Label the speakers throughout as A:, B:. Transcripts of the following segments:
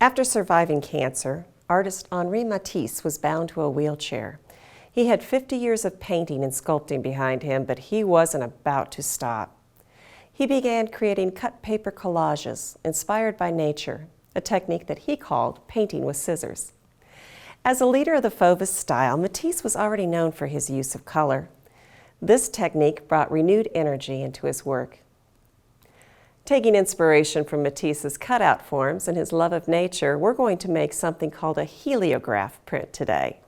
A: After surviving cancer, artist Henri Matisse was bound to a wheelchair. He had 50 years of painting and sculpting behind him, but he wasn't about to stop. He began creating cut paper collages inspired by nature, a technique that he called painting with scissors. As a leader of the Fauvist style, Matisse was already known for his use of color. This technique brought renewed energy into his work. Taking inspiration from Matisse's cutout forms and his love of nature, we're going to make something called a heliograph print today.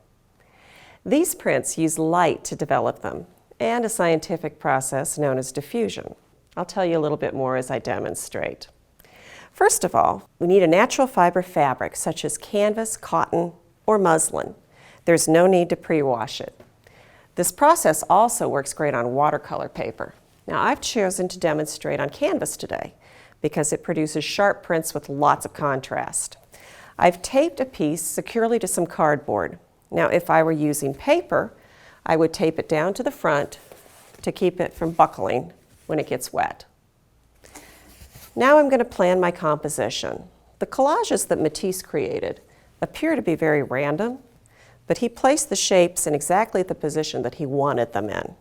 A: These prints use light to develop them, and a scientific process known as diffusion. I'll tell you a little bit more as I demonstrate. First of all, we need a natural fiber fabric such as canvas, cotton, or muslin. There's no need to pre-wash it. This process also works great on watercolor paper. Now, I've chosen to demonstrate on canvas today because it produces sharp prints with lots of contrast. I've taped a piece securely to some cardboard. Now, if I were using paper, I would tape it down to the front to keep it from buckling when it gets wet. Now I'm going to plan my composition. The collages that Matisse created appear to be very random, but he placed the shapes in exactly the position that he wanted them in.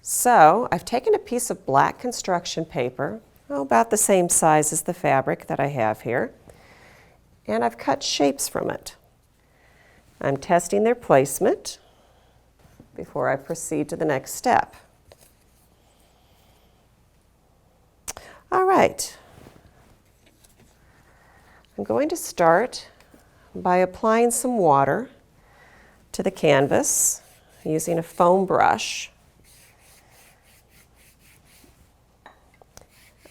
A: So I've taken a piece of black construction paper, about the same size as the fabric that I have here, and I've cut shapes from it. I'm testing their placement before I proceed to the next step. All right. I'm going to start by applying some water to the canvas using a foam brush.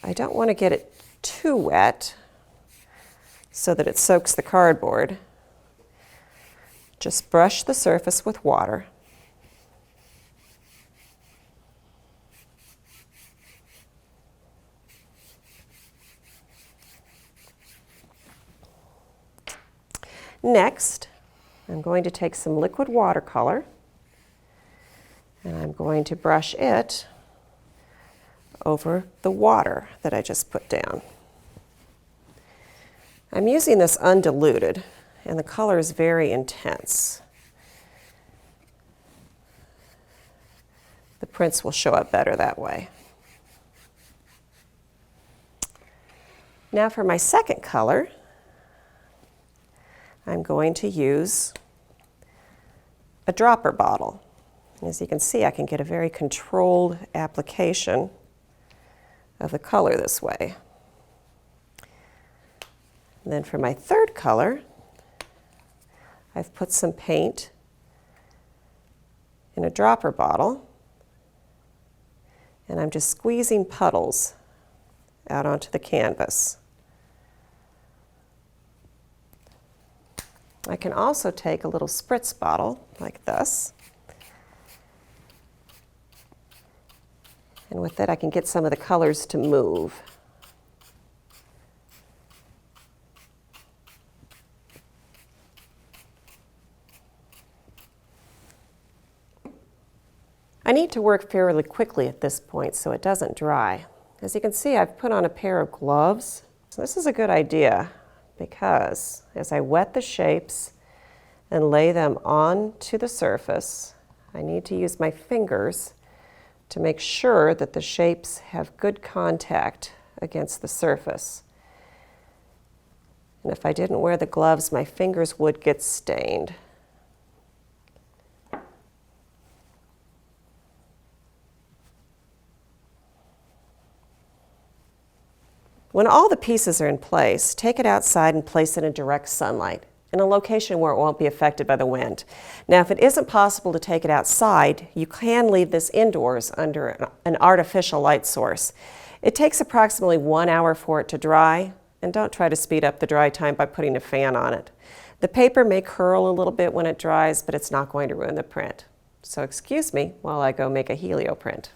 A: I don't want to get it too wet so that it soaks the cardboard. Just brush the surface with water. Next, I'm going to take some liquid watercolor and I'm going to brush it over the water that I just put down. I'm using this undiluted, and the color is very intense. The prints will show up better that way. Now for my second color, I'm going to use a dropper bottle. As you can see, I can get a very controlled application of the color this way. And then for my third color, I've put some paint in a dropper bottle, and I'm just squeezing puddles out onto the canvas. I can also take a little spritz bottle like this, and with that I can get some of the colors to move. I need to work fairly quickly at this point so it doesn't dry. As you can see, I've put on a pair of gloves. So this is a good idea because as I wet the shapes and lay them onto the surface, I need to use my fingers to make sure that the shapes have good contact against the surface. And if I didn't wear the gloves, my fingers would get stained. When all the pieces are in place, take it outside and place it in direct sunlight, in a location where it won't be affected by the wind. Now, if it isn't possible to take it outside, you can leave this indoors under an artificial light source. It takes approximately 1 hour for it to dry, and don't try to speed up the dry time by putting a fan on it. The paper may curl a little bit when it dries, but it's not going to ruin the print. So excuse me while I go make a helio print.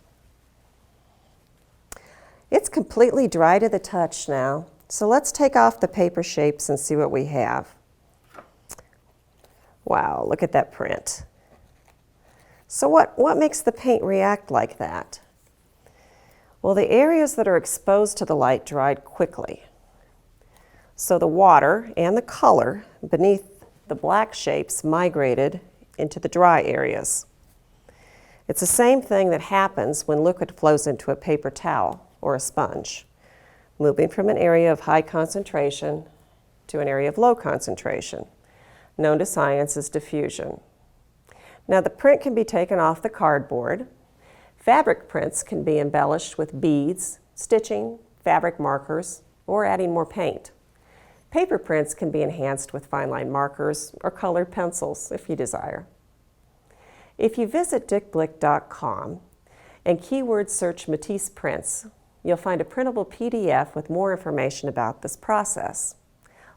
A: It's completely dry to the touch now, so let's take off the paper shapes and see what we have. Wow, look at that print. So what makes the paint react like that? Well, the areas that are exposed to the light dried quickly. So the water and the color beneath the black shapes migrated into the dry areas. It's the same thing that happens when liquid flows into a paper towel or a sponge, moving from an area of high concentration to an area of low concentration, known to science as diffusion. Now the print can be taken off the cardboard. Fabric prints can be embellished with beads, stitching, fabric markers, or adding more paint. Paper prints can be enhanced with fine line markers or colored pencils if you desire. If you visit dickblick.com and keyword search Matisse prints, you'll find a printable PDF with more information about this process,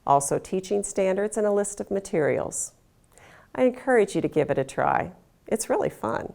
A: also teaching standards and a list of materials. I encourage you to give it a try. It's really fun.